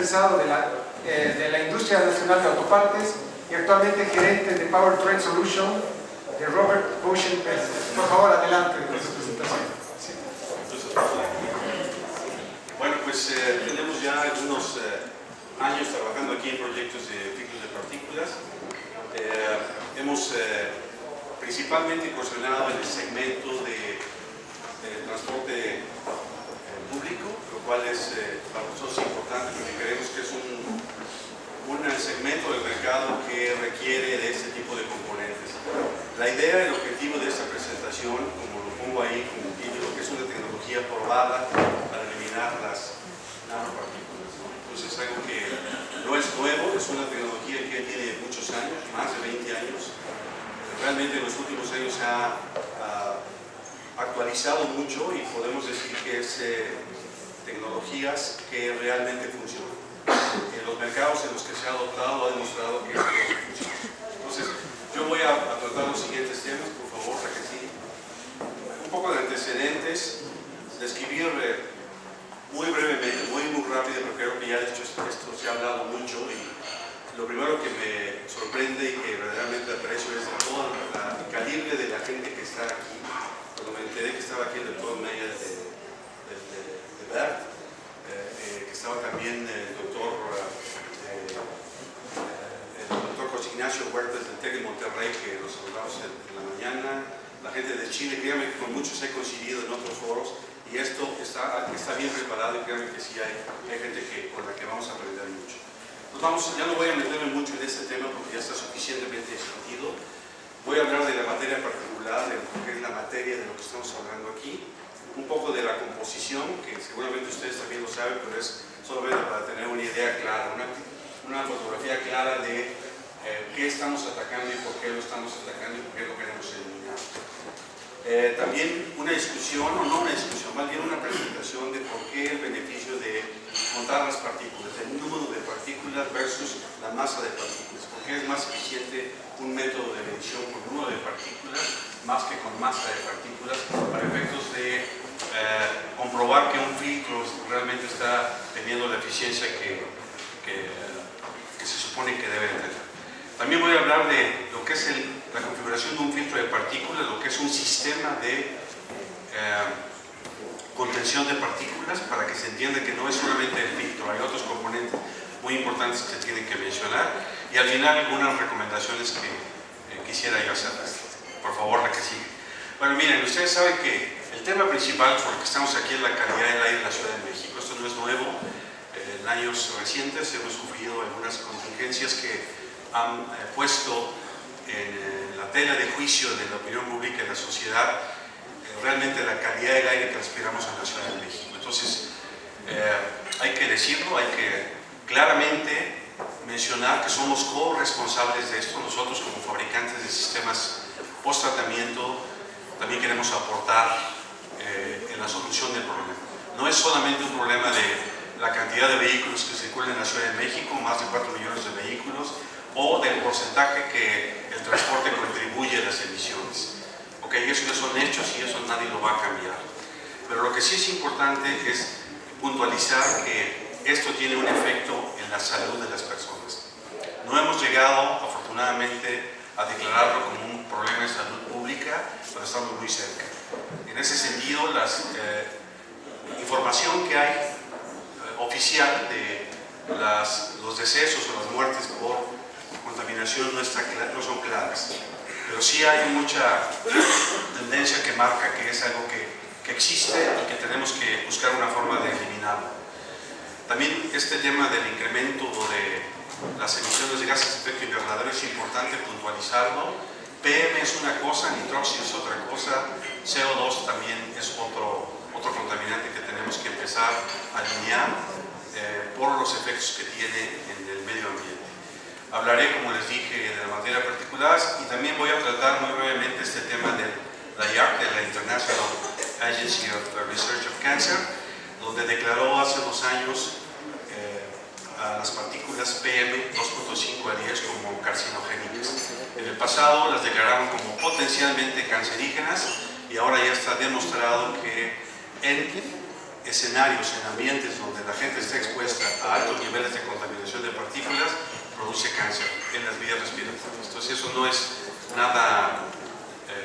pesado de la Industria Nacional de Autopartes y actualmente gerente de Powertrain Solution de Robert Ocean. Por favor, adelante con su presentación. Sí. Bueno, pues tenemos ya algunos años trabajando aquí en proyectos de filtros de partículas. Hemos principalmente incursionado en el segmento de transporte público, lo cual es para nosotros importante porque creemos que es un segmento del mercado que requiere de este tipo de componentes. La idea, el objetivo de esta presentación, como lo pongo ahí como título, que es una tecnología probada para eliminar las nanopartículas, ¿no? Entonces es algo que no es nuevo, es una tecnología que tiene muchos años, más de 20 años. Realmente en los últimos años se ha actualizado mucho y podemos decir que es tecnologías que realmente funcionan. En los mercados en los que se ha adoptado ha demostrado que esto funciona. Entonces, yo voy a tratar los siguientes temas, por favor, para que sí. Un poco de antecedentes, describir muy brevemente, muy rápido, porque creo que ya de hecho esto se ha hablado mucho y lo primero que me sorprende y que verdaderamente aprecio es todo el calibre de la gente que está aquí. Cuando me enteré que estaba aquí el doctor Meyer de BERT, que estaba también el doctor José Ignacio Huertas del TEC de Monterrey, que los saludamos en la mañana, la gente de Chile, créanme que con muchos he coincidido en otros foros y esto está bien preparado y créanme que sí hay gente con la que vamos a aprender mucho. Ya no voy a meterme mucho en este tema porque ya está suficientemente discutido. Voy a hablar de la materia particular, de lo que es la materia de lo que estamos hablando aquí, un poco de la composición, que seguramente ustedes también lo saben, pero es solamente para tener una idea clara, una fotografía clara de qué estamos atacando y por qué lo estamos atacando y por qué lo queremos eliminar. También una discusión, o no una discusión, más bien una presentación de por qué el beneficio de contar las partículas, el número de partículas versus la masa de partículas, por qué es más eficiente un método de medición con número de partículas más que con masa de partículas para efectos de comprobar que un filtro realmente está teniendo la eficiencia que se supone que debe tener. También voy a hablar de lo que es la configuración de un filtro de partículas, lo que es un sistema de contención de partículas, para que se entienda que no es solamente el filtro, hay otros componentes muy importantes que se tienen que mencionar, y al final algunas recomendaciones que quisiera yo hacerles. Por favor, la que sigue. Bueno, miren, ustedes saben que el tema principal por el que estamos aquí es la calidad del aire en la Ciudad de México. Esto no es nuevo. En años recientes hemos sufrido algunas contingencias que han puesto en la tela de juicio de la opinión pública y de la sociedad realmente la calidad del aire que respiramos en la Ciudad de México. Entonces, hay que decirlo, hay que claramente mencionar que somos corresponsables de esto. Nosotros, como fabricantes de sistemas post-tratamiento, también queremos aportar en la solución del problema. No es solamente un problema de la cantidad de vehículos que circulan en la Ciudad de México, más de 4 millones de vehículos, o del porcentaje que el transporte contribuye a las emisiones. Ok, eso ya son hechos y eso nadie lo va a cambiar. Pero lo que sí es importante es puntualizar que esto tiene un efecto en la salud de las personas. No hemos llegado, afortunadamente, a declararlo como un problema de salud pública, pero estamos muy cerca. En ese sentido, la información que hay oficial de los decesos o las muertes por contaminación no son claras, pero sí hay mucha tendencia que marca que es algo que existe y que tenemos que buscar una forma de eliminarlo. También este tema del incremento de las emisiones de gases de efecto invernadero es importante puntualizarlo. PM es una cosa, nitróxido es otra cosa, CO2 también es otro contaminante que tenemos que empezar a alinear por los efectos que tiene en el medio ambiente. Hablaré, como les dije, de la materia particular y también voy a tratar muy brevemente este tema de la IARC, de la International Agency of Research of Cancer, donde declaró hace 2 años a las partículas PM 2.5 a 10 como carcinogénicas. En el pasado las declararon como potencialmente cancerígenas y ahora ya está demostrado que en escenarios, en ambientes donde la gente está expuesta a altos niveles de contaminación de partículas, produce cáncer en las vías respiratorias. Entonces eso no es nada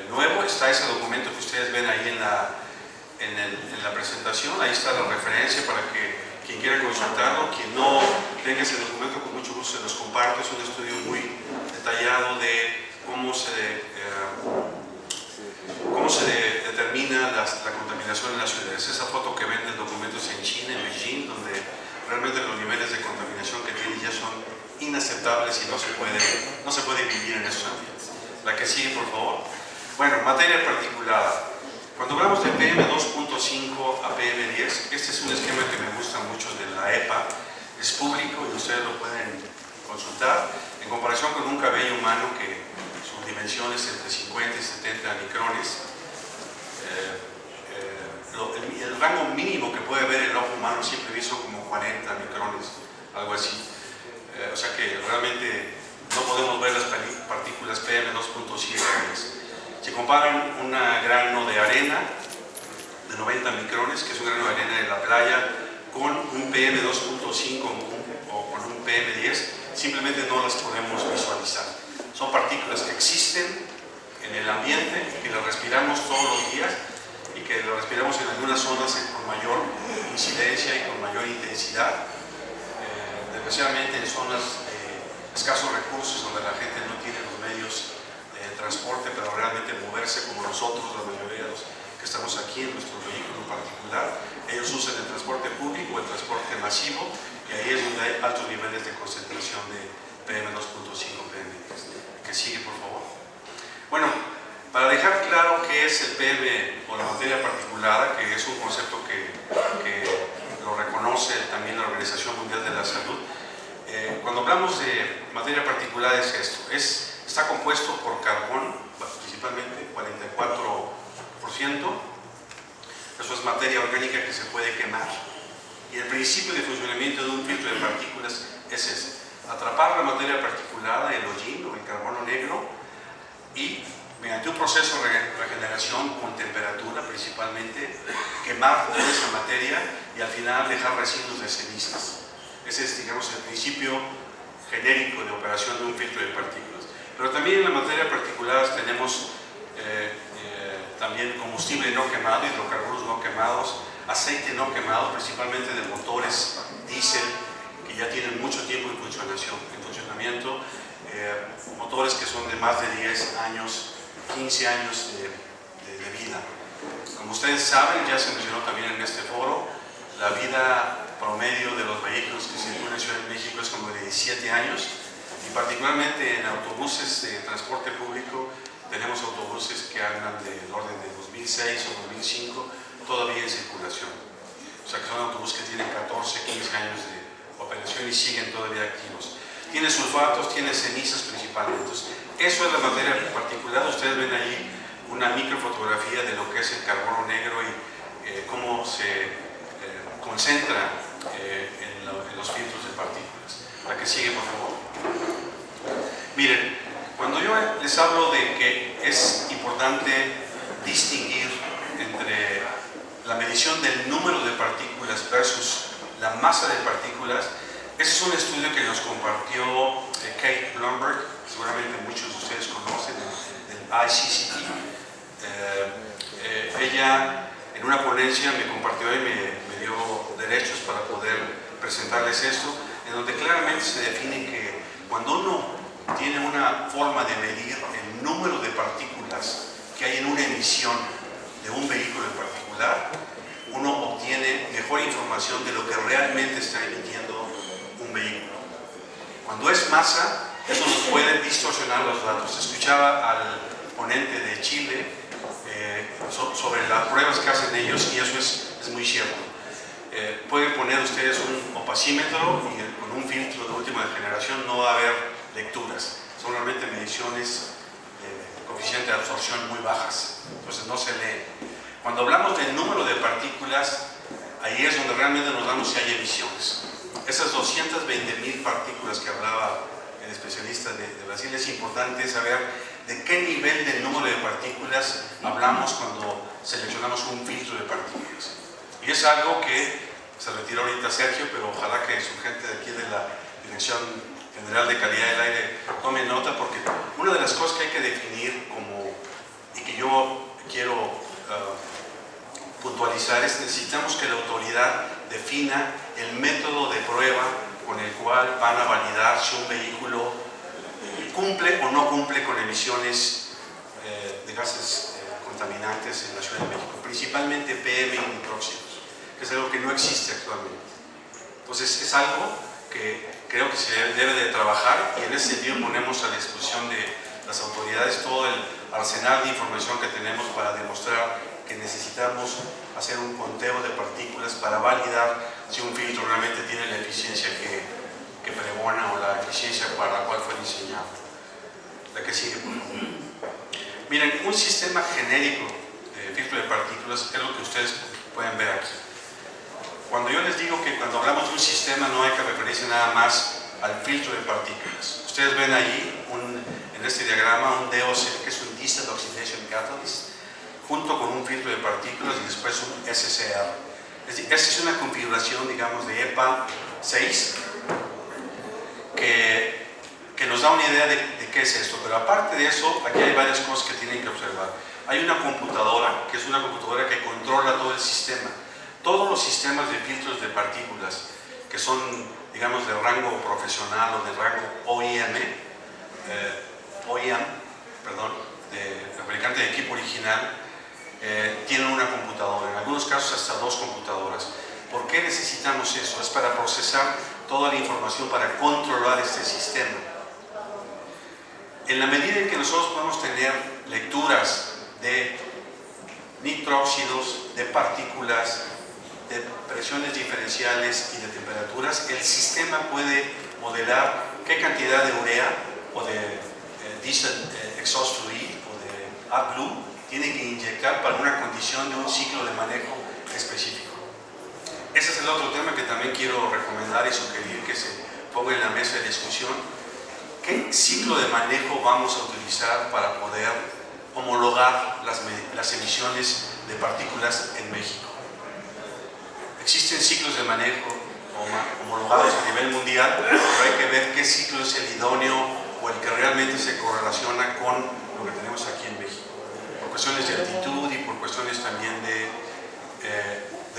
nuevo. Está ese documento que ustedes ven ahí en la presentación. Ahí está la referencia para que quien quiera consultarlo, quien no tenga ese documento, con mucho gusto se los comparto. Es un estudio muy detallado de cómo se determina la contaminación en las ciudades. Esa foto que ven del documento es en China, en Beijing, donde realmente los niveles de contaminación que tiene ya son inaceptables y no se puede vivir en esos ambientes. La que sigue, por favor. Bueno, materia particulada. Cuando hablamos de PM2.5 a PM10, este es un esquema que me gusta mucho de la EPA. Es público y ustedes lo pueden consultar. En comparación con un cabello humano que sus dimensiones entre 50 y 70 micrones, el rango mínimo que puede ver el ojo humano siempre visto como 40 micrones, algo así. O sea que realmente no podemos ver las partículas PM2.5. Si comparan un grano de arena de 90 micrones, que es un grano de arena de la playa, con un PM2.5 o con un PM10, simplemente no las podemos visualizar. Son partículas que existen en el ambiente, que las respiramos todos los días y que las respiramos en algunas zonas con mayor incidencia y con mayor intensidad, especialmente en zonas de escasos recursos donde la gente no tiene los medios de transporte para realmente moverse como nosotros, la mayoría de los que estamos aquí en nuestro vehículo en particular. Ellos usan el transporte público o el transporte masivo, y ahí es donde hay altos niveles de concentración de PM2.5, PM10. Que sigue, por favor. Bueno, para dejar claro qué es el PM o la materia particulada, que es un concepto que lo reconoce también la Organización Mundial de la Salud, cuando hablamos de materia particulada es esto, está compuesto por carbón, principalmente 44%, eso es materia orgánica que se puede quemar, y el principio de funcionamiento de un filtro de partículas es ese: atrapar la materia particulada, el hollín o el carbono negro, y mediante un proceso de regeneración con temperatura principalmente, quemar toda esa materia y al final dejar residuos de cenizas. Ese es, digamos, el principio genérico de operación de un filtro de partículas. Pero también en la materia particulada tenemos también combustible no quemado, hidrocarburos no quemados, aceite no quemado, principalmente de motores diésel que ya tienen mucho tiempo en funcionamiento, motores que son de más de 10 años, 15 años de vida. Como ustedes saben, ya se mencionó también en este foro, la vida promedio de los vehículos que circulan en Ciudad de México es como de 17 años, y particularmente en autobuses de transporte público tenemos autobuses que andan del orden de 2006 o 2005 todavía en circulación. O sea que son autobuses que tienen 14, 15 años de operación y siguen todavía activos. Tiene sulfatos, tiene cenizas principalmente. Entonces, eso es la materia particular. Ustedes ven ahí una microfotografía de lo que es el carbono negro y cómo se concentra en los filtros de partículas. La que sigue, por favor. Miren, cuando yo les hablo de que es importante distinguir entre la medición del número de partículas versus la masa de partículas, ese es un estudio que nos compartió Kate Blumberg, seguramente muchos de ustedes conocen, del ICCT. Ella en una ponencia me compartió y me dio derechos para poder presentarles esto, en donde claramente se define que cuando uno tiene una forma de medir el número de partículas que hay en una emisión de un vehículo en particular, uno obtiene mejor información de lo que realmente está emitiendo un vehículo. Cuando es masa, eso nos puede distorsionar los datos. Escuchaba al ponente de Chile sobre las pruebas que hacen ellos, y eso es muy cierto. Pueden poner ustedes un opacímetro y con un filtro de última generación no va a haber lecturas. Son realmente mediciones de coeficiente de absorción muy bajas, entonces no se lee. Cuando hablamos del número de partículas, ahí es donde realmente nos damos si hay emisiones. Esas 220.000 partículas que hablaba el especialista de Brasil, es importante saber de qué nivel del número de partículas hablamos cuando seleccionamos un filtro de partículas. Y Y es algo que se retiró ahorita Sergio, pero ojalá que su gente de aquí de la Dirección General de Calidad del Aire tome nota, porque una de las cosas que hay que definir y que yo quiero puntualizar es: necesitamos que la autoridad defina el método de prueba con el cual van a validar si un vehículo cumple o no cumple con emisiones de gases contaminantes en la Ciudad de México, principalmente PM y nitróxidos, que es algo que no existe actualmente. Entonces es algo que creo que se debe de trabajar, y en ese sentido ponemos a la disposición de las autoridades todo el arsenal de información que tenemos para demostrar que necesitamos hacer un conteo de partículas para validar si un filtro realmente tiene la eficiencia que pregona o la eficiencia para la cual fue diseñado. La que sigue, por favor. Miren, un sistema genérico de filtro de partículas es lo que ustedes pueden ver aquí. Cuando yo les digo que cuando hablamos de un sistema no hay que referirse nada más al filtro de partículas. Ustedes ven allí en este diagrama un DOC, que es un Distant Oxidation Catalyst, junto con un filtro de partículas y después un SCR. Es decir, esta es una configuración, digamos, de EPA 6 que nos da una idea de qué es esto. Pero aparte de eso, aquí hay varias cosas que tienen que observar. Hay una computadora, que es una computadora que controla todo el sistema. Todos los sistemas de filtros de partículas que son, digamos, de rango profesional o de rango OEM, de fabricante de equipo original, tienen una computadora, en algunos casos hasta 2 computadoras. ¿Por qué necesitamos eso? Es para procesar toda la información, para controlar este sistema. En la medida en que nosotros podemos tener lecturas de nitróxidos, de partículas, de presiones diferenciales y de temperaturas, el sistema puede modelar qué cantidad de urea o de diesel exhaust fluid o de AdBlue tiene que inyectar para una condición de un ciclo de manejo específico. Ese es el otro tema que también quiero recomendar y sugerir que se ponga en la mesa de discusión. ¿Qué ciclo de manejo vamos a utilizar para poder homologar las emisiones de partículas en México? Existen ciclos de manejo homologados a nivel mundial, pero hay que ver qué ciclo es el idóneo o el que realmente se correlaciona con lo que tenemos aquí en México, por cuestiones de altitud y por cuestiones también de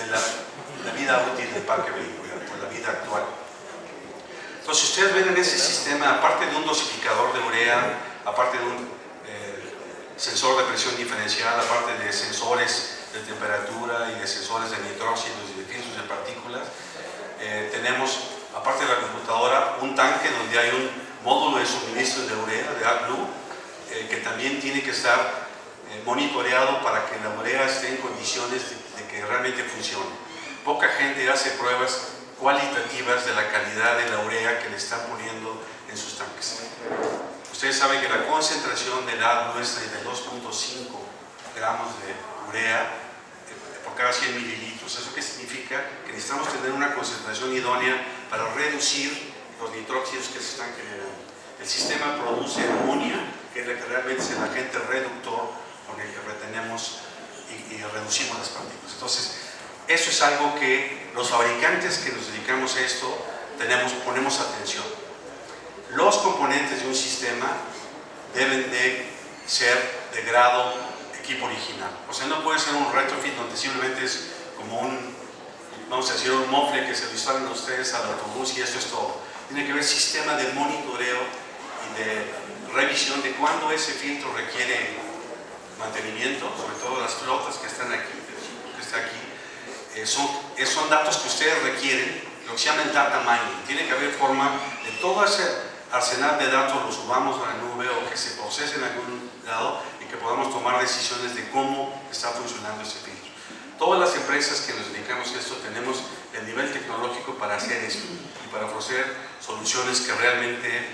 la vida útil del parque vehicular, por la vida actual. Entonces, ustedes ven en ese sistema, aparte de un dosificador de urea, aparte de un sensor de presión diferencial, aparte de sensores de temperatura y de sensores de nitróxidos y de filtros de partículas, tenemos, aparte de la computadora, un tanque donde hay un módulo de suministro de urea, de AdBlue, que también tiene que estar monitoreado para que la urea esté en condiciones de que realmente funcione. Poca gente hace pruebas cualitativas de la calidad de la urea que le están poniendo en sus tanques. Ustedes saben que la concentración del AdBlue es de 2.5 gramos de urea por cada 100 mililitros. ¿Eso qué significa? Que necesitamos tener una concentración idónea para reducir los nitróxidos que se están generando. El sistema produce amonía, que es la que realmente es el agente reductor con el que retenemos y reducimos las partículas. Entonces, eso es algo que los fabricantes que nos dedicamos a esto ponemos atención. Los componentes de un sistema deben de ser de grado equipo original. O sea, no puede ser un retrofit donde simplemente es como vamos a decir, un mofle que se lo instalan ustedes al autobús y eso es todo. Tiene que haber sistema de monitoreo y de revisión de cuándo ese filtro requiere mantenimiento, sobre todo las flotas que están aquí, que está aquí. Son datos que ustedes requieren, lo que se llama el data mining. Tiene que haber forma de todo ese arsenal de datos lo subamos a la nube o que se procese en algún lado y que podamos tomar decisiones de cómo está funcionando ese filtro. Todas las empresas que nos dedicamos a esto tenemos el nivel tecnológico para hacer esto y para ofrecer soluciones que realmente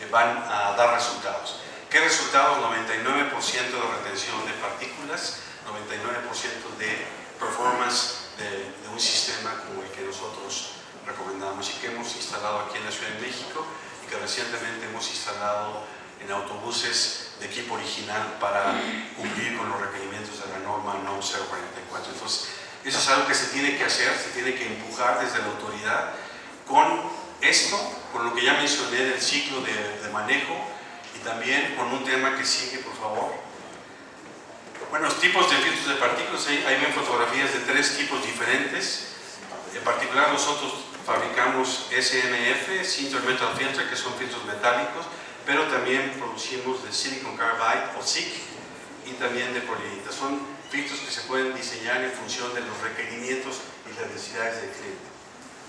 van a dar resultados. ¿Qué resultados? 99% de retención de partículas, 99% de performance de un sistema como el que nosotros recomendamos y que hemos instalado aquí en la Ciudad de México y que recientemente hemos instalado en autobuses de equipo original para cumplir con los requerimientos de la norma NOM 044. Entonces, Eso es algo que se tiene que hacer, se tiene que empujar desde la autoridad con esto, con lo que ya mencioné del ciclo de manejo y también con un tema que sigue, por favor. Bueno, los tipos de filtros de partículas, ahí ven fotografías de 3 tipos diferentes. En particular nosotros fabricamos SMF, Sinter Metal Filter, que son filtros metálicos, pero también producimos de Silicon Carbide o SiC y también de poliurita. Son filtros que se pueden diseñar en función de los requerimientos y las necesidades del cliente.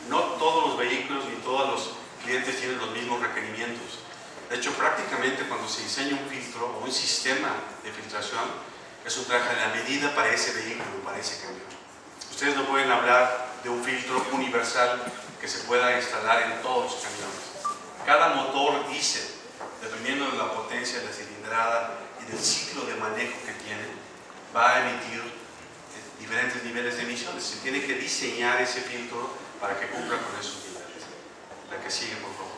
No todos los vehículos ni todos los clientes tienen los mismos requerimientos. De hecho, prácticamente cuando se diseña un filtro o un sistema de filtración, es un traje a la medida para ese vehículo, para ese camión. Ustedes no pueden hablar de un filtro universal que se pueda instalar en todos los camiones. Cada motor diésel, dependiendo de la potencia de la cilindrada y del ciclo de manejo que tiene, va a emitir diferentes niveles de emisiones. Se tiene que diseñar ese filtro para que cumpla con esos niveles. La que sigue, por favor.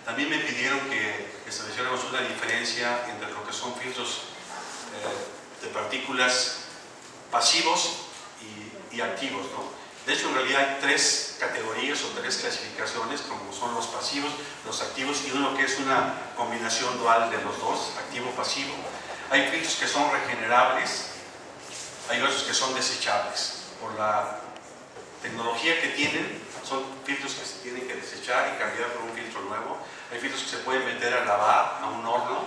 También me pidieron que estableciéramos una diferencia entre lo que son filtros de partículas pasivos y activos, ¿no? De hecho, en realidad hay 3 categorías o 3 clasificaciones, como son los pasivos, los activos y uno que es una combinación dual de los dos, activo-pasivo. Hay filtros que son regenerables, hay otros que son desechables. Por la tecnología que tienen, son filtros que se tienen que desechar y cambiar por un filtro nuevo. Hay filtros que se pueden meter a lavar a un horno,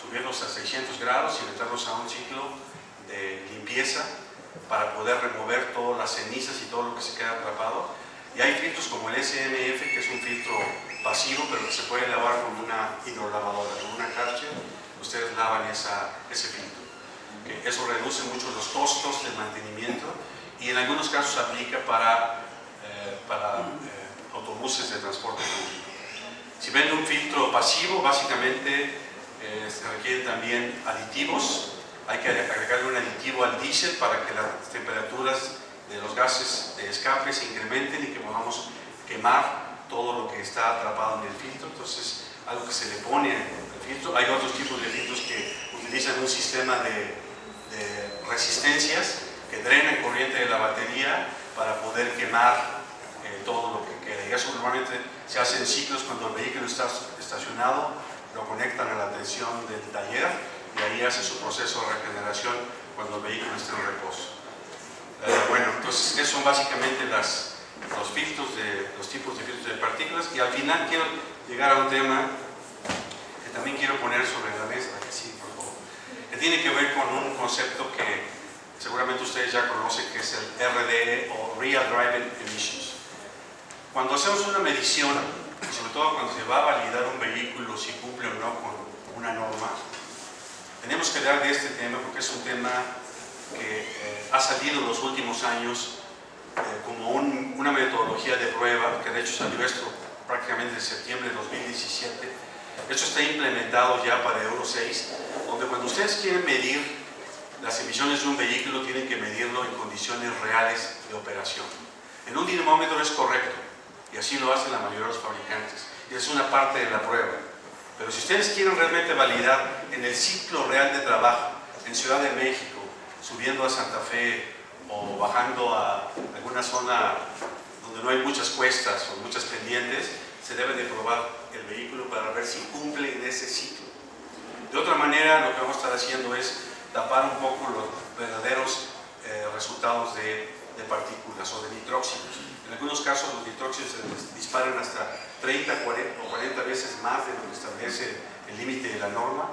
subirlos a 600 grados y meterlos a un ciclo de limpieza para poder remover todas las cenizas y todo lo que se queda atrapado. Y hay filtros como el SMF, que es un filtro pasivo, pero que se puede lavar con una hidrolavadora, con una Karcher. Ustedes lavan ese filtro. Eso reduce mucho los costos del mantenimiento y en algunos casos aplica para autobuses de transporte público. Si ven un filtro pasivo, básicamente se requieren también aditivos. Hay que agregarle un aditivo al diésel para que las temperaturas de los gases de escape se incrementen y que podamos quemar todo lo que está atrapado en el filtro. Entonces, algo que se le pone al filtro. Hay otros tipos de filtros que utilizan un sistema de resistencias que drenan corriente de la batería para poder quemar todo lo que queda. Y eso normalmente se hace en ciclos cuando el vehículo está estacionado, lo conectan a la tensión del taller y ahí hace su proceso de regeneración cuando el vehículo está en reposo. Bueno, entonces esos son básicamente los tipos de filtros de partículas y al final quiero llegar a un tema que también quiero poner sobre la mesa, que sí, por favor, que tiene que ver con un concepto que seguramente ustedes ya conocen, que es el RDE o Real Driving Emissions. Cuando hacemos una medición, y sobre todo cuando se va a validar un vehículo si cumple o no con una norma, tenemos que hablar de este tema porque es un tema que ha salido en los últimos años como una metodología de prueba, que de hecho salió esto prácticamente en septiembre de 2017. Esto está implementado ya para Euro 6, donde cuando ustedes quieren medir las emisiones de un vehículo tienen que medirlo en condiciones reales de operación. En un dinamómetro es correcto y así lo hacen la mayoría de los fabricantes y es una parte de la prueba. Pero si ustedes quieren realmente validar en el ciclo real de trabajo, en Ciudad de México, subiendo a Santa Fe o bajando a alguna zona donde no hay muchas cuestas o muchas pendientes, se debe de probar el vehículo para ver si cumple en ese ciclo. De otra manera, lo que vamos a estar haciendo es tapar un poco los verdaderos resultados de partículas o de nitróxidos. En algunos casos los nitróxidos se disparan hasta 30, 40 o 40 veces más de lo que establece el límite de la norma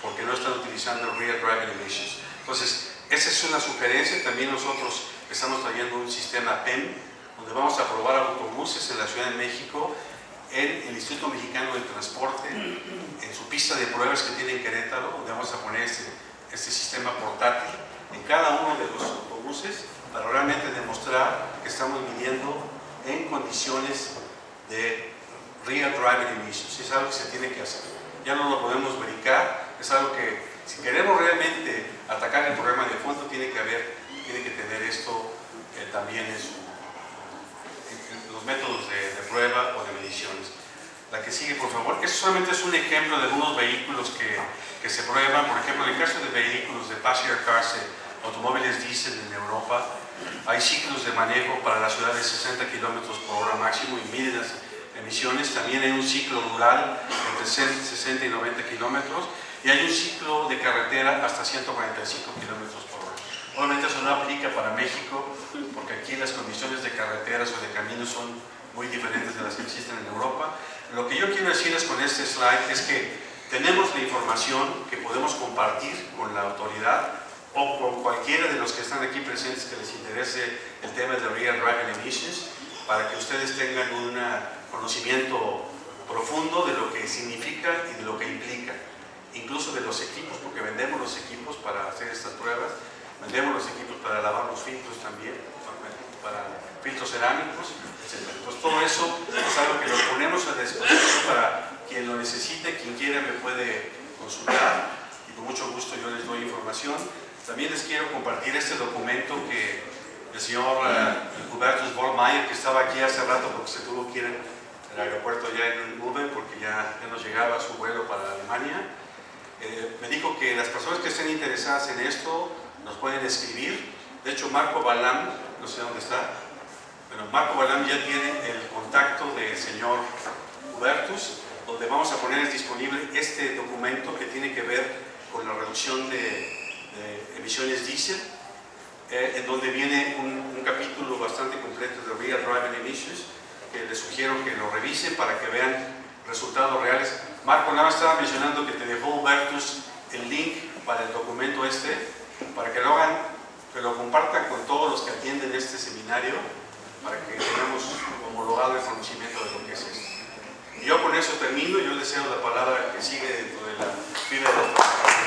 porque no están utilizando el Real Driving Emissions. Entonces, esa es una sugerencia. También nosotros estamos trayendo un sistema PEM donde vamos a probar autobuses en la Ciudad de México, en el Instituto Mexicano del Transporte, en su pista de pruebas que tiene en Querétaro, donde vamos a poner este sistema portátil en cada uno de los autobuses para realmente demostrar que estamos midiendo en condiciones de Real Driving Emissions. Es algo que se tiene que hacer. Ya no lo podemos brincar, es algo que si queremos realmente atacar el problema de fondo tiene que tener esto también en los métodos de prueba o de mediciones. La que sigue, por favor. Eso solamente es un ejemplo de algunos vehículos que se prueban. Por ejemplo, en el caso de vehículos de passenger cars automóviles diésel en Europa. Hay ciclos de manejo para la ciudad de 60 kilómetros por hora máximo y miden las emisiones. También hay un ciclo rural entre 60 y 90 kilómetros y hay un ciclo de carretera hasta 145 kilómetros por hora. Obviamente eso no aplica para México porque aquí las condiciones de carreteras o de caminos son muy diferentes de las que existen en Europa. Lo que yo quiero decirles con este slide es que tenemos la información que podemos compartir con la autoridad o con cualquiera de los que están aquí presentes que les interese el tema de Real Driving Emissions, para que ustedes tengan un conocimiento profundo de lo que significa y de lo que implica, incluso de los equipos, porque vendemos los equipos para hacer estas pruebas, vendemos los equipos para lavar los filtros también, para filtros cerámicos, etc. Pues todo eso es algo que lo ponemos a disposición para quien lo necesite, quien quiera me puede consultar y con mucho gusto yo les doy información. También les quiero compartir este documento que el señor Hubertus Vollmeier, que estaba aquí hace rato porque se tuvo que ir al aeropuerto ya en un Uber porque ya nos llegaba su vuelo para Alemania, me dijo que las personas que estén interesadas en esto nos pueden escribir. De hecho, Marco Balam, no sé dónde está, pero Marco Balam ya tiene el contacto del señor Hubertus, donde vamos a poner disponible este documento que tiene que ver con la reducción de emisiones diésel, en donde viene un capítulo bastante completo de Real Driving Emissions, que les sugiero que lo revisen para que vean resultados reales. Marco, nada más estaba mencionando que te dejó Hubertus el link para el documento para que lo hagan, que lo compartan con todos los que atienden este seminario, para que tengamos homologado el conocimiento de lo que es esto. Y yo con eso termino, yo les cedo la palabra que sigue dentro de la fila de los trabajadores.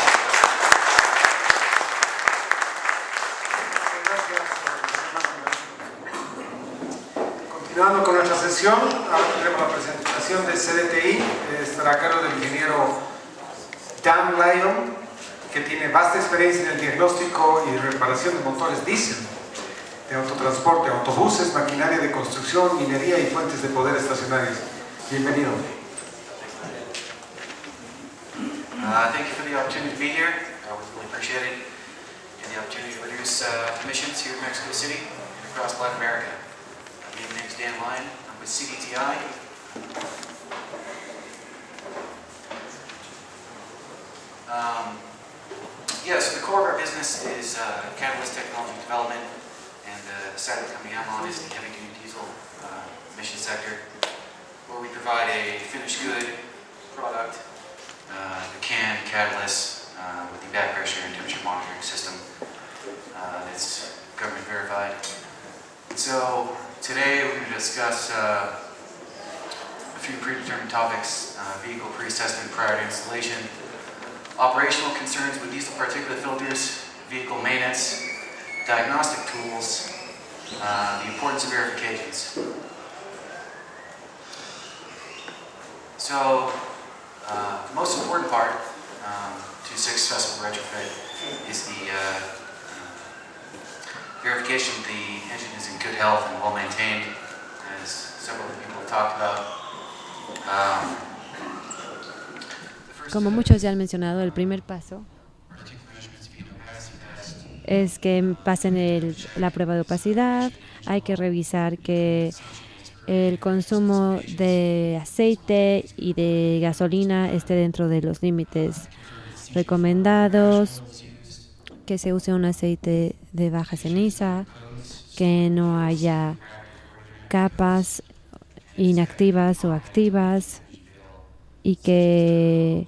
Continuando con nuestra sesión, ahora tendremos la presentación del CDTI, estará a cargo del ingeniero Dan Lyon, que tiene vasta experiencia en el diagnóstico y reparación de motores diésel, de autotransporte, autobuses, maquinaria de construcción, minería y fuentes de poder estacionarias. Bienvenido. Thank you for the opportunity to be here. We really appreciate it, and the opportunity to produce emissions here in Mexico City and across Latin America. My name is Dan Lyon. I'm with CDTI. So the core of our business is catalyst technology development, and the side we're coming out on is the heavy-duty diesel emission sector, where we provide a finished good product, the can catalyst with the back pressure and temperature monitoring system that's government verified. And so today we're going to discuss a few predetermined topics: vehicle pre-assessment prior to installation, operational concerns with diesel particulate filters, vehicle maintenance, diagnostic tools, the importance of verifications. So, the most important part to successful retrofit is the verification that the engine is in good health and well maintained, as several people have talked about. Como muchos ya han mencionado, el primer paso es que pasen la prueba de opacidad. Hay que revisar que el consumo de aceite y de gasolina esté dentro de los límites recomendados, que se use un aceite de baja ceniza, que no haya capas inactivas o activas y que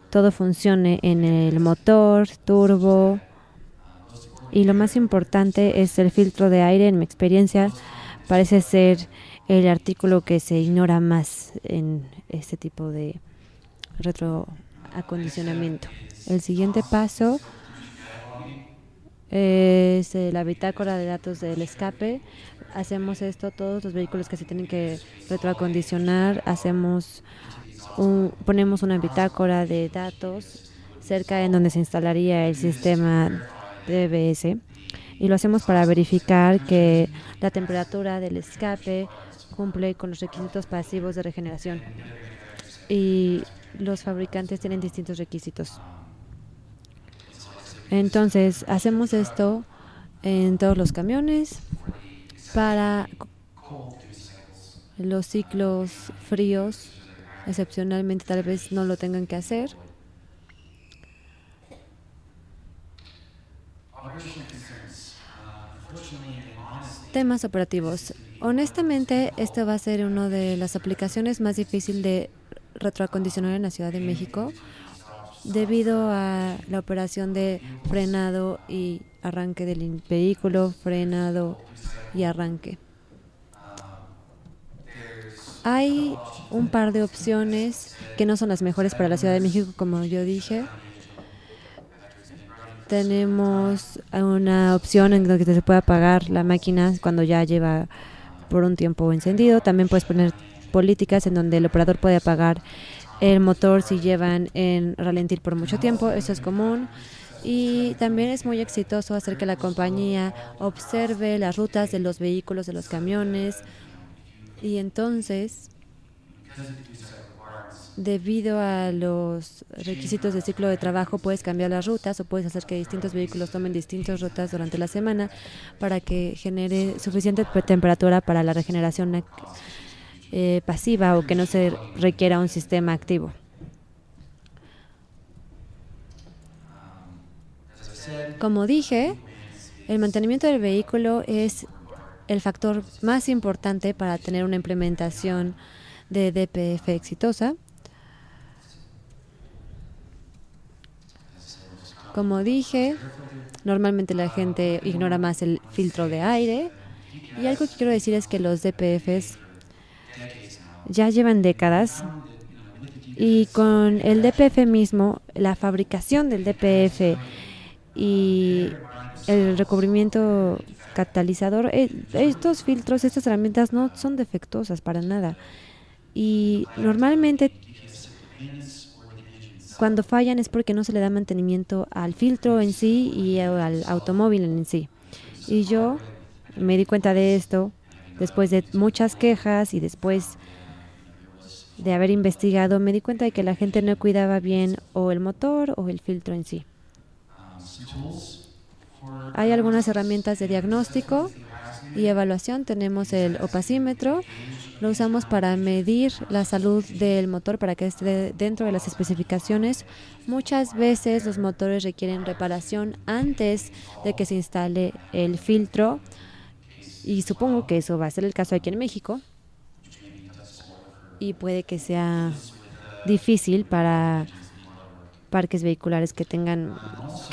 todo funcione en el motor, turbo. Y lo más importante es el filtro de aire. En mi experiencia parece ser el artículo que se ignora más en este tipo de retroacondicionamiento. El siguiente paso es la bitácora de datos del escape. Hacemos esto todos los vehículos que se tienen que retroacondicionar. Ponemos una bitácora de datos cerca en donde se instalaría el sistema DBS, y lo hacemos para verificar que la temperatura del escape cumple con los requisitos pasivos de regeneración, y los fabricantes tienen distintos requisitos. Entonces, hacemos esto en todos los camiones para los ciclos fríos. Excepcionalmente, tal vez no lo tengan que hacer. Temas operativos. Honestamente, esta va a ser una de las aplicaciones más difíciles de retroacondicionar en la Ciudad de México debido a la operación de frenado y arranque del vehículo, frenado y arranque. Hay un par de opciones que no son las mejores para la Ciudad de México, como yo dije. Tenemos una opción en donde se puede apagar la máquina cuando ya lleva por un tiempo encendido. También puedes poner políticas en donde el operador puede apagar el motor si llevan en ralentir por mucho tiempo. Eso es común. Y también es muy exitoso hacer que la compañía observe las rutas de los vehículos, de los camiones. Y entonces, debido a los requisitos de ciclo de trabajo, puedes cambiar las rutas o puedes hacer que distintos vehículos tomen distintas rutas durante la semana para que genere suficiente temperatura para la regeneración pasiva o que no se requiera un sistema activo. Como dije, el mantenimiento del vehículo es el factor más importante para tener una implementación de DPF exitosa. Como dije, normalmente la gente ignora más el filtro de aire. Y algo que quiero decir es que los DPFs ya llevan décadas. Y con el DPF mismo, la fabricación del DPF y el recubrimiento catalizador, estos filtros, estas herramientas no son defectuosas para nada. Y normalmente cuando fallan es porque no se le da mantenimiento al filtro en sí y al automóvil en sí. Y yo me di cuenta de esto después de muchas quejas y después de haber investigado, me di cuenta de que la gente no cuidaba bien o el motor o el filtro en sí. Hay algunas herramientas de diagnóstico y evaluación. Tenemos el opacímetro. Lo usamos para medir la salud del motor para que esté dentro de las especificaciones. Muchas veces los motores requieren reparación antes de que se instale el filtro y supongo que eso va a ser el caso aquí en México y puede que sea difícil para parques vehiculares que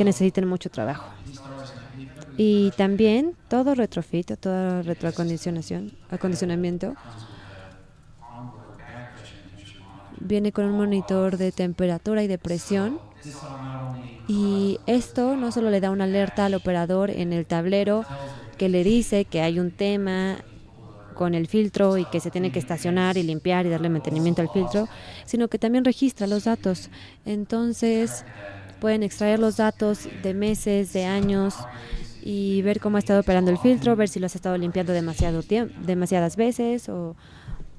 necesiten mucho trabajo. Y también todo retrofit, todo acondicionamiento viene con un monitor de temperatura y de presión. Y esto no solo le da una alerta al operador en el tablero que le dice que hay un tema con el filtro y que se tiene que estacionar y limpiar y darle mantenimiento al filtro, sino que también registra los datos. Entonces pueden extraer los datos de meses, de años y ver cómo ha estado operando el filtro, ver si lo has estado limpiando demasiadas veces o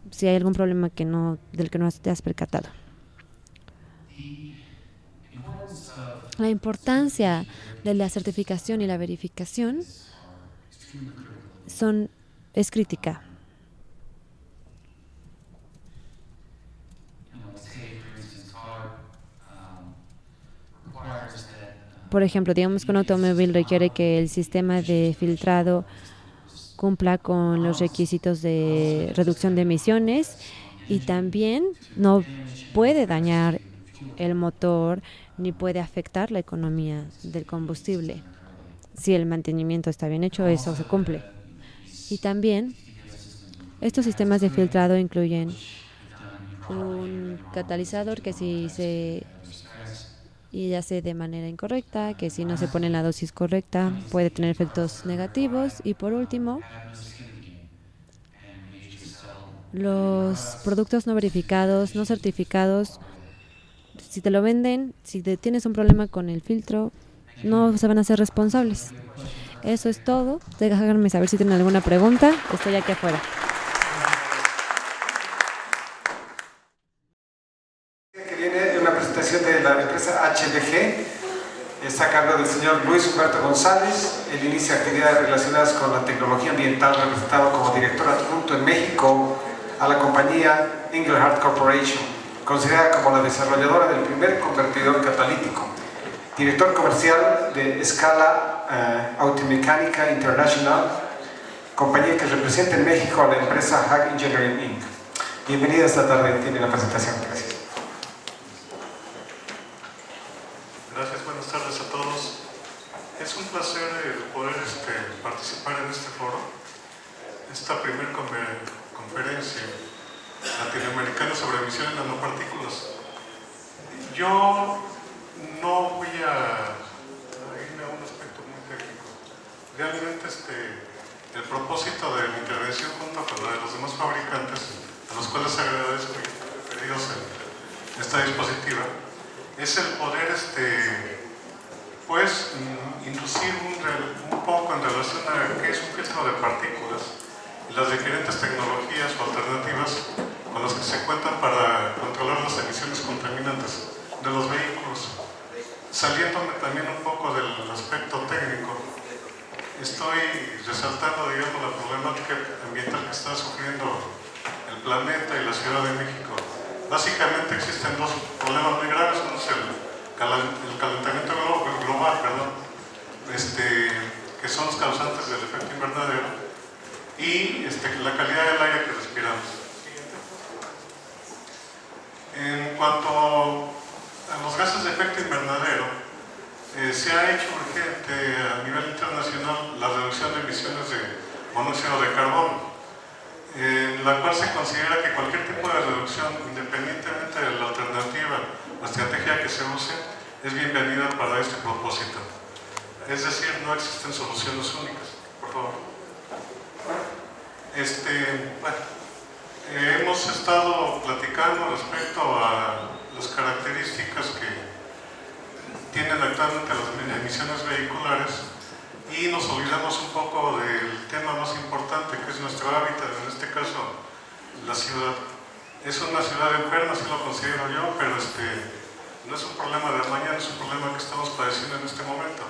si hay algún problema del que no te has percatado. La importancia de la certificación y la verificación es crítica. Por ejemplo, digamos que un automóvil requiere que el sistema de filtrado cumpla con los requisitos de reducción de emisiones y también no puede dañar el motor ni puede afectar la economía del combustible. Si el mantenimiento está bien hecho, eso se cumple. Y también estos sistemas de filtrado incluyen un catalizador que si se hace de manera incorrecta, que si no se pone en la dosis correcta puede tener efectos negativos. Y por último, los productos no verificados, no certificados, si te lo venden, si tienes un problema con el filtro, no se van a hacer responsables. Eso es todo. Déjame saber si tienen alguna pregunta. Estoy aquí afuera. Que viene de una presentación de la empresa HDG. Está a cargo del señor Luis Humberto González. Él inicia actividades relacionadas con la tecnología ambiental, representado como director adjunto en México a la compañía Engelhardt Corporation, considerada como la desarrolladora del primer convertidor catalítico. Director comercial de Scala Automecánica International, compañía que representa en México a la empresa Hag Engineering Inc. Bienvenida esta tarde, tiene la presentación. Gracias. Gracias, buenas tardes a todos. Es un placer poder participar en este foro, esta primera conferencia latinoamericana sobre emisiones de nanopartículas. Yo no voy a irme a un aspecto muy técnico. Realmente el propósito de mi intervención junto con la de los demás fabricantes, a los cuales agradezco y referidos en esta diapositiva, es el poder pues inducir un poco en relación a qué es un filtro de partículas y las diferentes tecnologías o alternativas con las que se cuentan para controlar las emisiones contaminantes de los vehículos. Saliéndome también un poco del aspecto técnico, estoy resaltando, digamos, la problemática ambiental que está sufriendo el planeta y la Ciudad de México. Básicamente existen dos problemas muy graves. Uno es el calentamiento global, que son los causantes del efecto invernadero, y la calidad del aire que respiramos. En cuanto a los gases de efecto invernadero, se ha hecho urgente a nivel internacional la reducción de emisiones de monóxido de carbono, en la cual se considera que cualquier tipo de reducción, independientemente de la alternativa o estrategia que se use, es bienvenida para este propósito. Es decir, no existen soluciones únicas. Por favor. Hemos estado platicando respecto a las características que tienen actualmente las emisiones vehiculares, y nos olvidamos un poco del tema más importante, que es nuestro hábitat, en este caso la ciudad. Es una ciudad enferma, así lo considero yo, pero no es un problema de mañana, es un problema que estamos padeciendo en este momento,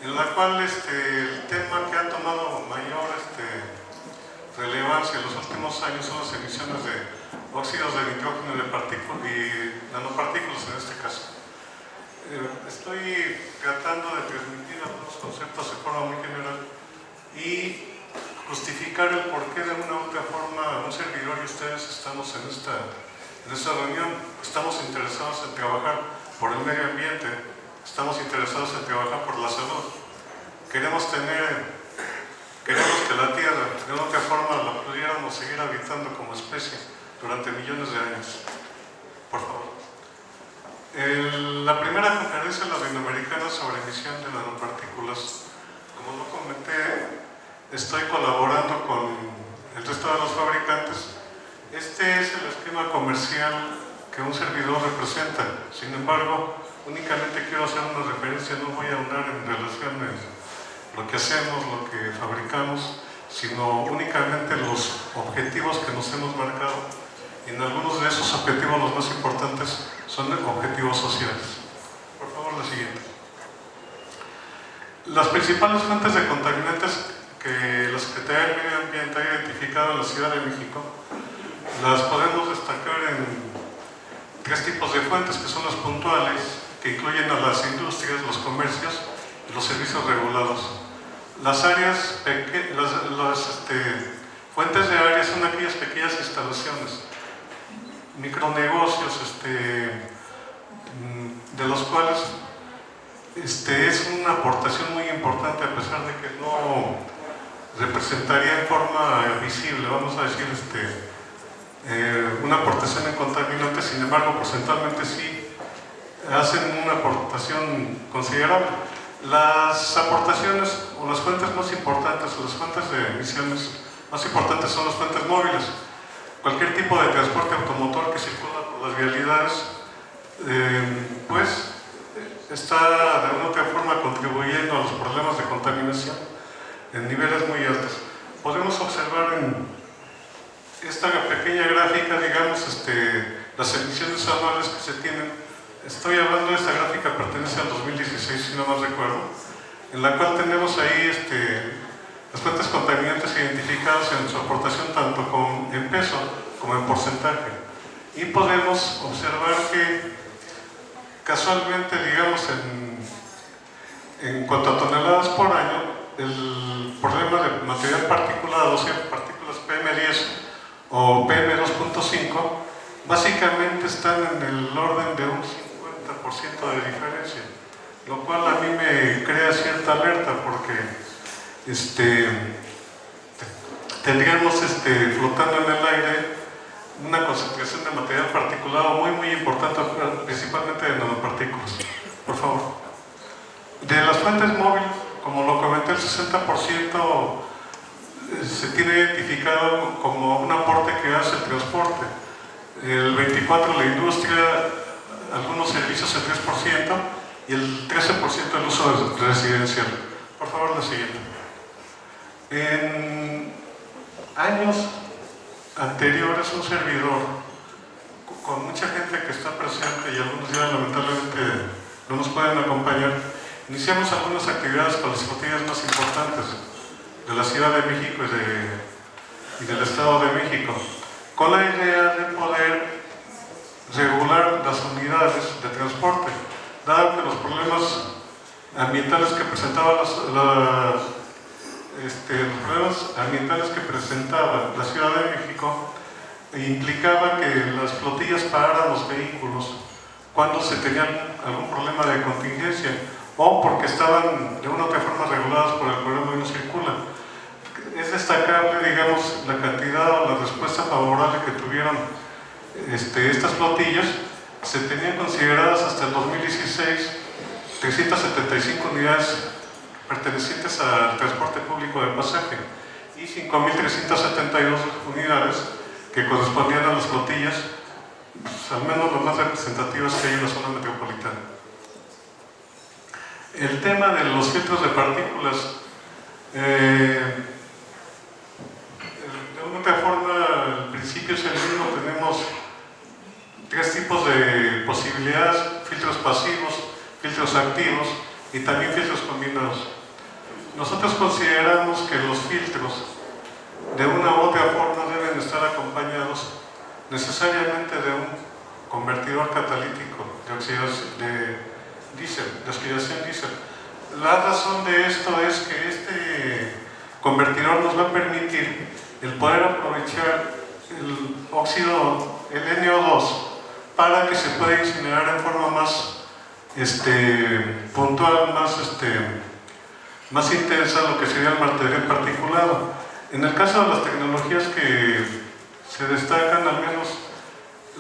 en la cual el tema que ha tomado mayor relevancia en los últimos años son las emisiones de óxidos de nitrógeno y nanopartículas en este caso. Estoy tratando de transmitir algunos conceptos de forma muy general y justificar el porqué de una u otra forma un servidor y ustedes estamos en esta reunión. Estamos interesados en trabajar por el medio ambiente, estamos interesados en trabajar por la salud. Queremos que la Tierra de una u otra forma la pudiéramos seguir habitando como especie durante millones de años. Por favor. La primera conferencia latinoamericana sobre emisión de nanopartículas, como lo comenté, estoy colaborando con el resto de los fabricantes. Este es el esquema comercial que un servidor representa. Sin embargo, únicamente quiero hacer una referencia, no voy a ahondar en relaciones lo que hacemos, lo que fabricamos, sino únicamente los objetivos que nos hemos marcado. Y en algunos de esos objetivos, los más importantes, son objetivos sociales. Por favor, la siguiente. Las principales fuentes de contaminantes que la Secretaría del Medio Ambiente ha identificado en la Ciudad de México, las podemos destacar en tres tipos de fuentes, que son las puntuales, que incluyen a las industrias, los comercios y los servicios regulados. Las áreas, fuentes de áreas son aquellas pequeñas instalaciones, micronegocios, de los cuales es una aportación muy importante, a pesar de que no representaría en forma visible, vamos a decir, una aportación en contaminantes. Sin embargo, porcentualmente sí hacen una aportación considerable. Las aportaciones o las fuentes más importantes, o las fuentes de emisiones más importantes, son las fuentes móviles. Cualquier tipo de transporte automotor que circula por las vialidades, pues está de una u otra forma contribuyendo a los problemas de contaminación en niveles muy altos. Podemos observar en esta pequeña gráfica, digamos, las emisiones anuales que se tienen Estoy hablando de esta gráfica, pertenece al 2016, si no mal recuerdo, en la cual tenemos ahí las fuentes contaminantes identificadas en su aportación tanto en peso como en porcentaje. Y podemos observar que casualmente, digamos, en cuanto a toneladas por año, el problema de material particulado, o sea, partículas PM10 o PM2.5, básicamente están en el orden de un 50% de diferencia, lo cual a mí me crea cierta alerta porque tendríamos flotando en el aire una concentración de material particulado muy importante, principalmente de nanopartículas. Por favor. De las fuentes móviles, como lo comenté, el 60% se tiene identificado como un aporte que hace el transporte, el 24% la industria, algunos servicios el 3% y el 13% el uso residencial. Por favor, la siguiente. En años anteriores, un servidor, con mucha gente que está presente y algunos ya lamentablemente no nos pueden acompañar, iniciamos algunas actividades con las flotillas más importantes de la Ciudad de México y del Estado de México, con la idea de poder regular las unidades de transporte, dado que los problemas ambientales que presentaba los problemas ambientales que presentaba la Ciudad de México implicaba que las flotillas pararan los vehículos cuando se tenían algún problema de contingencia o porque estaban de una u otra forma reguladas por el programa y no circula. Es destacable, digamos, la cantidad o la respuesta favorable que tuvieron estas flotillas. Se tenían consideradas hasta el 2016 375 unidades pertenecientes al transporte público de pasaje y 5.372 unidades que correspondían a las flotillas, pues, al menos las más representativas que hay en la zona metropolitana. El tema de los filtros de partículas, de otra forma, el principio es el mismo. Tenemos tres tipos de posibilidades: filtros pasivos, filtros activos y también filtros combinados. Nosotros consideramos que los filtros de una u otra forma deben estar acompañados necesariamente de un convertidor catalítico de oxidación diésel. La razón de esto es que este convertidor nos va a permitir el poder aprovechar el óxido, el NO2, para que se pueda incinerar en forma más puntual, más intensa lo que sería el material particulado. En el caso de las tecnologías que se destacan, al menos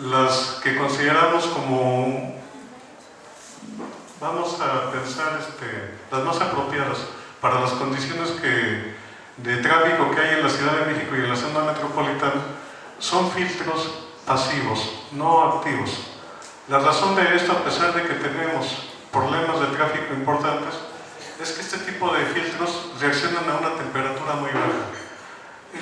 las que consideramos como, vamos a pensar, las más apropiadas para las condiciones de tráfico que hay en la Ciudad de México y en la zona metropolitana, son filtros pasivos, no activos. La razón de esto, a pesar de que tenemos problemas de tráfico importantes, es que este tipo de filtros reaccionan a una temperatura muy baja,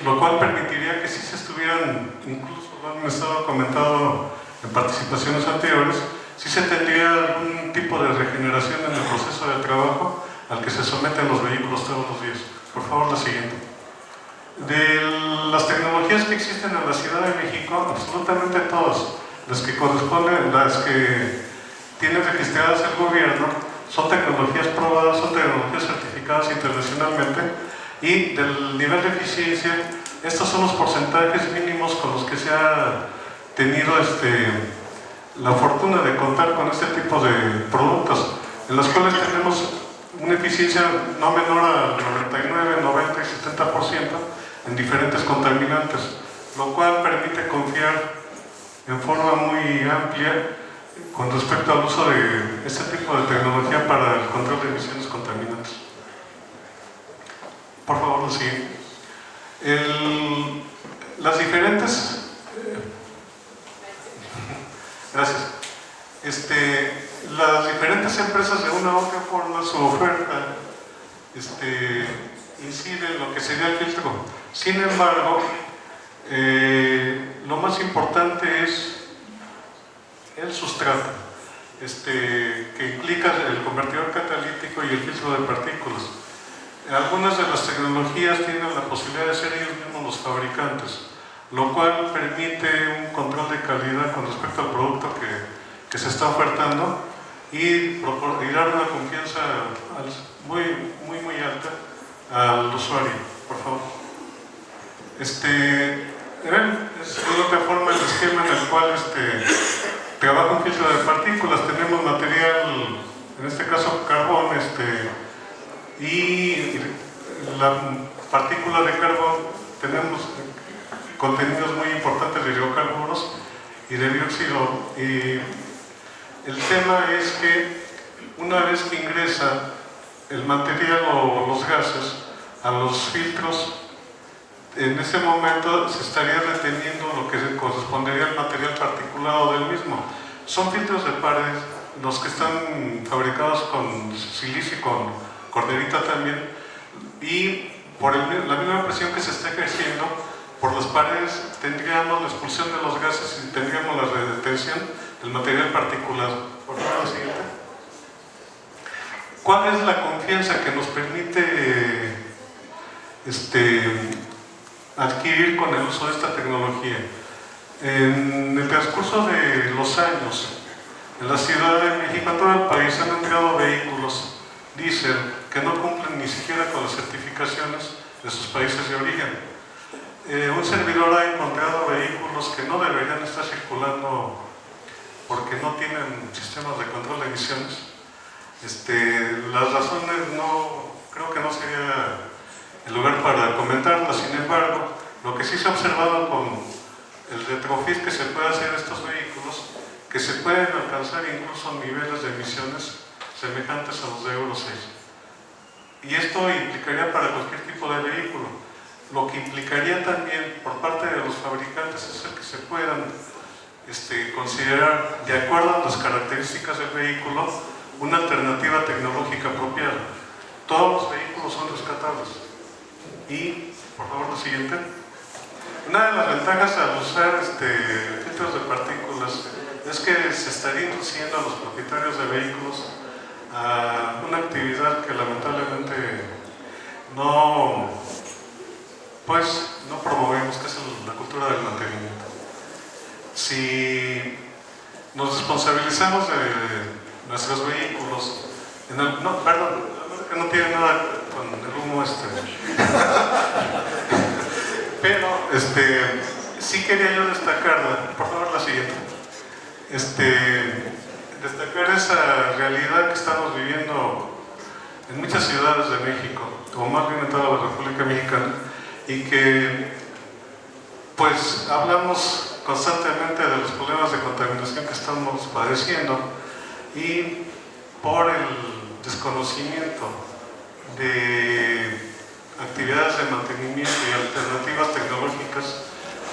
lo cual permitiría que si se estuvieran, incluso lo han estado comentado en participaciones anteriores, si se tendría algún tipo de regeneración en el proceso de trabajo al que se someten los vehículos todos los días. Por favor, la siguiente. De las tecnologías que existen en la Ciudad de México, absolutamente todas, las que corresponden, las que tienen registradas el gobierno, son tecnologías probadas, son tecnologías certificadas internacionalmente, y del nivel de eficiencia, estos son los porcentajes mínimos con los que se ha tenido la fortuna de contar con este tipo de productos, en los cuales tenemos una eficiencia no menor al 99, 90 y 70% en diferentes contaminantes, lo cual permite confiar en forma muy amplia con respecto al uso de este tipo de tecnología para el control de emisiones contaminantes. Por favor, lo siguiente. Las diferentes... gracias. Las diferentes empresas, de una u otra forma, su oferta incide en lo que sería el filtro. Sin embargo, lo más importante es el sustrato. que implica el convertidor catalítico y el filtro de partículas. Algunas de las tecnologías tienen la posibilidad de ser ellos mismos los fabricantes, lo cual permite un control de calidad con respecto al producto que se está ofertando y dar una confianza muy alta al usuario. Por favor. Es de otra forma el esquema en el cual trabaja un filtro de partículas. Tenemos material, en este caso carbón, y la partícula de carbón tenemos contenidos muy importantes de hidrocarburos y de dióxido. Y el tema es que una vez que ingresa el material o los gases a los filtros, en ese momento se estaría reteniendo lo que correspondería al material particulado del mismo. Son filtros de pares, los que están fabricados con silicio y con corderita también, y por la misma presión que se está ejerciendo por las paredes tendríamos la expulsión de los gases y tendríamos la retención del material particulado. Por favor, la siguiente. ¿Cuál es la confianza que nos permite adquirir con el uso de esta tecnología? En el transcurso de los años, en la Ciudad de México, en todo el país, han entrado vehículos diésel que no cumplen ni siquiera con las certificaciones de sus países de origen. Un servidor ha encontrado vehículos que no deberían estar circulando porque no tienen sistemas de control de emisiones. Las razones creo que no sería el lugar para comentarlas. Sin embargo, lo que sí se ha observado con el retrofit que se puede hacer a estos vehículos, que se pueden alcanzar incluso niveles de emisiones semejantes a los de Euro 6. Y esto implicaría para cualquier tipo de vehículo. Lo que implicaría también por parte de los fabricantes es el que se puedan considerar, de acuerdo a las características del vehículo, una alternativa tecnológica apropiada. Todos los vehículos son rescatables. Y, por favor, lo siguiente. Una de las ventajas al usar filtros de partículas es que se estaría induciendo a los propietarios de vehículos a una actividad que lamentablemente no promovemos, que es la cultura del mantenimiento. Si nos responsabilizamos de nuestros vehículos, que no tiene nada con el humo pero sí quería yo destacar, por favor la siguiente, destacar esa realidad que estamos viviendo en muchas ciudades de México, o más bien en toda la República Mexicana, y que pues hablamos constantemente de los problemas de contaminación que estamos padeciendo, y por el desconocimiento de actividades de mantenimiento y alternativas tecnológicas,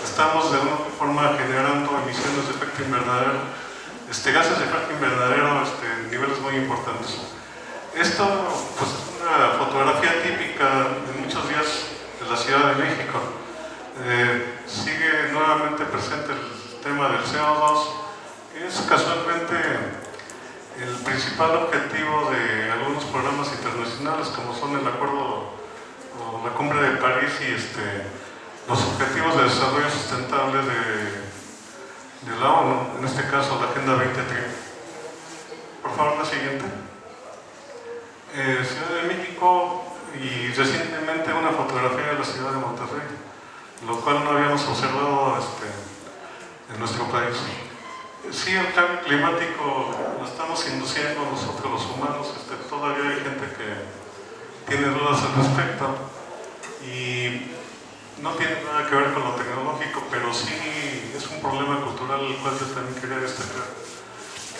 estamos de alguna forma generando emisiones de efecto invernadero, gases de efecto invernadero en niveles muy importantes. Esto pues, es una fotografía típica de muchos días de la Ciudad de México. Sigue nuevamente presente el tema del CO2, que es casualmente el principal objetivo de algunos programas internacionales, como son el Acuerdo o la Cumbre de París y los Objetivos de Desarrollo Sustentable de la ONU, en este caso la Agenda 2030. Por favor, la siguiente. Ciudad de México y recientemente una fotografía de la ciudad de Monterrey, lo cual no habíamos observado en nuestro país. Sí, el cambio climático lo estamos induciendo nosotros los humanos. Todavía hay gente que tiene dudas al respecto y no tiene nada que ver con lo tecnológico, pero sí es un problema cultural el cual yo también quería destacar.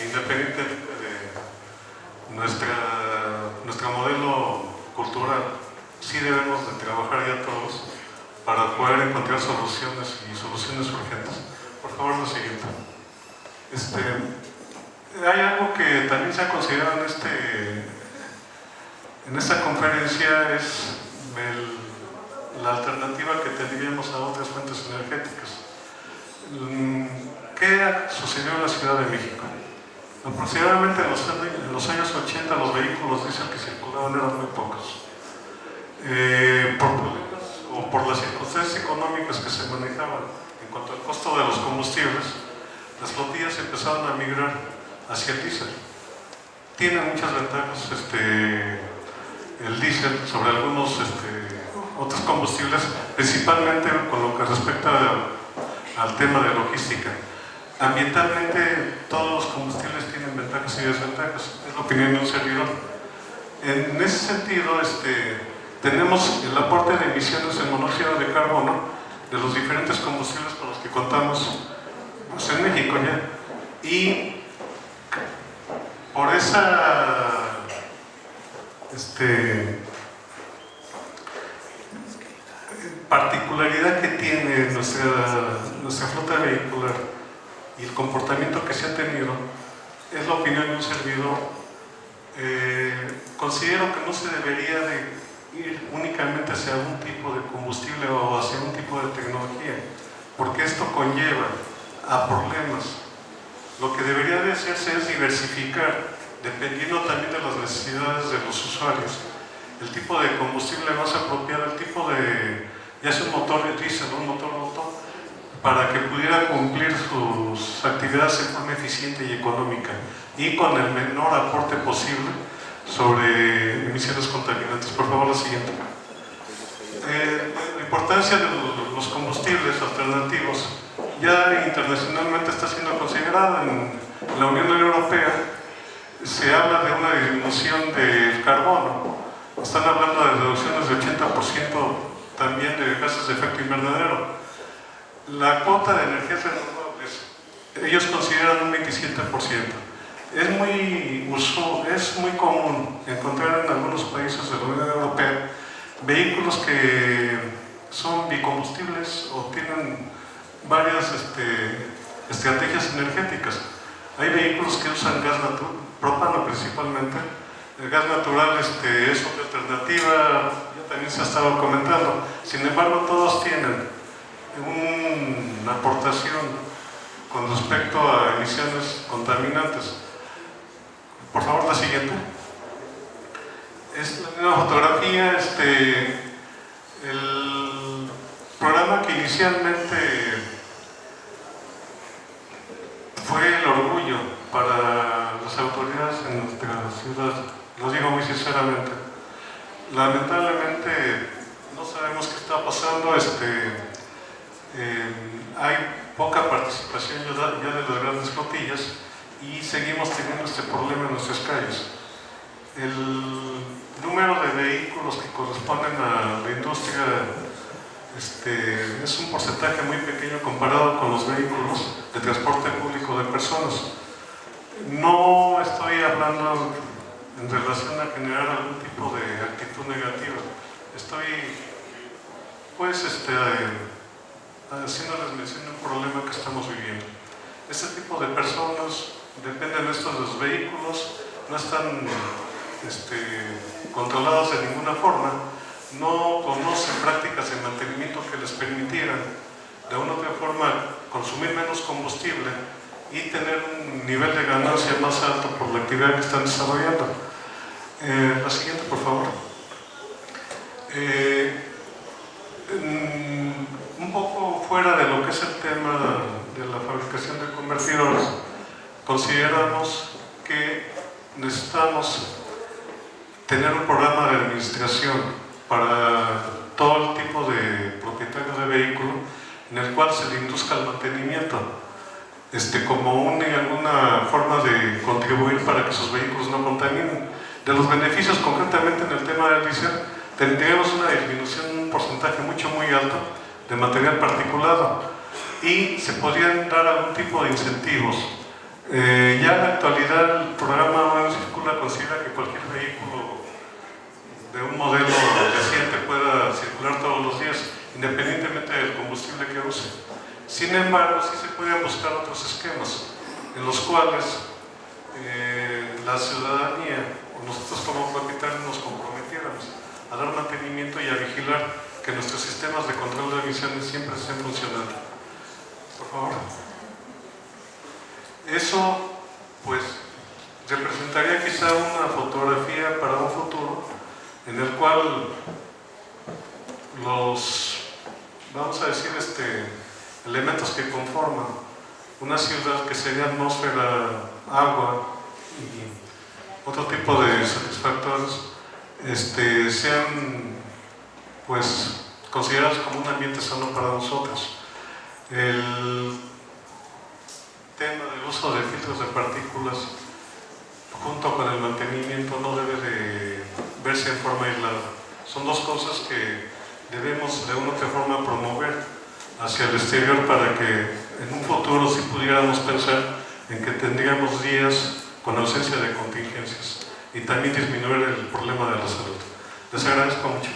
Independientemente de nuestro modelo cultural, sí debemos de trabajar ya todos para poder encontrar soluciones y soluciones urgentes. Por favor, lo siguiente. Hay algo que también se ha considerado en esta conferencia, es la alternativa que tendríamos a otras fuentes energéticas. ¿Qué sucedió en la Ciudad de México? Aproximadamente en los años 80 los vehículos diésel que circulaban eran muy pocos. Por problemas o por las circunstancias económicas que se manejaban en cuanto al costo de los combustibles, las flotillas empezaron a migrar hacia el diésel. Tiene muchas ventajas el diésel sobre algunos otros combustibles, principalmente con lo que respecta al tema de logística. Ambientalmente todos los combustibles tienen ventajas y desventajas, es la opinión de un servidor. En ese sentido tenemos el aporte de emisiones en monóxido de carbono de los diferentes combustibles con los que contamos pues, en México ya. Y por esa particularidad que tiene nuestra flota vehicular y el comportamiento que se ha tenido, es la opinión de un servidor, considero que no se debería de ir únicamente hacia un tipo de combustible o hacia un tipo de tecnología, porque esto conlleva a problemas. Lo que debería de hacerse es diversificar, dependiendo también de las necesidades de los usuarios, el tipo de combustible más apropiado, el tipo de, ya sea un motor de diésel o un motor auto, para que pudiera cumplir sus actividades de forma eficiente y económica y con el menor aporte posible sobre emisiones contaminantes. Por favor, la siguiente. La importancia de los combustibles alternativos ya internacionalmente está siendo considerada. En la Unión Europea se habla de una disminución del carbono, están hablando de reducciones de 80% también de gases de efecto invernadero. La cuota de energías renovables, ellos consideran un 27%. Es muy común encontrar en algunos países de la Unión Europea vehículos que son bicombustibles o tienen varias estrategias energéticas. Hay vehículos que usan gas natural, propano principalmente. El gas natural es otra alternativa, ya también se ha estado comentando. Sin embargo, todos tienen una aportación con respecto a emisiones contaminantes. Por favor, la siguiente. Es la misma fotografía. El programa que inicialmente fue el orgullo para las autoridades en nuestra ciudad, lo digo muy sinceramente. Lamentablemente no sabemos qué está pasando. Hay poca participación ya de las grandes flotillas y seguimos teniendo este problema en nuestras calles. El número de vehículos que corresponden a la industria es un porcentaje muy pequeño comparado con los vehículos de transporte público de personas. No estoy hablando en relación a generar algún tipo de actitud negativa. Estoy haciéndoles mención de un problema que estamos viviendo. Este tipo de personas dependen de los vehículos, no están controlados de ninguna forma, no conocen prácticas de mantenimiento que les permitieran de una u otra forma consumir menos combustible y tener un nivel de ganancia más alto por la actividad que están desarrollando. La siguiente, por favor. Un poco fuera de lo que es el tema de la fabricación de convertidores, consideramos que necesitamos tener un programa de administración para todo el tipo de propietarios de vehículo en el cual se le induzca el mantenimiento como alguna forma de contribuir para que sus vehículos no contaminen. De los beneficios, concretamente en el tema del diésel, tendríamos una disminución, un porcentaje muy alto de material particulado y se podrían dar algún tipo de incentivos. Ya en la actualidad el programa Buena Circula considera que cualquier vehículo de un modelo reciente pueda circular todos los días, independientemente del combustible que use. Sin embargo, sí se pueden buscar otros esquemas en los cuales la ciudadanía o nosotros como propietarios nos comprometiéramos a dar mantenimiento y a vigilar que nuestros sistemas de control de emisiones siempre estén funcionando. Por favor. Eso, pues, gustaría quizá una fotografía para un futuro en el cual los, vamos a decir, elementos que conforman una ciudad, que sería atmósfera, agua y otro tipo de satisfactores, sean pues considerados como un ambiente sano para nosotros. El tema del uso de filtros de partículas junto con el mantenimiento no debe de verse en forma aislada. Son dos cosas que debemos de una u otra forma promover hacia el exterior para que en un futuro sí pudiéramos pensar en que tendríamos días con ausencia de contingencias y también disminuir el problema de la salud. Les agradezco mucho.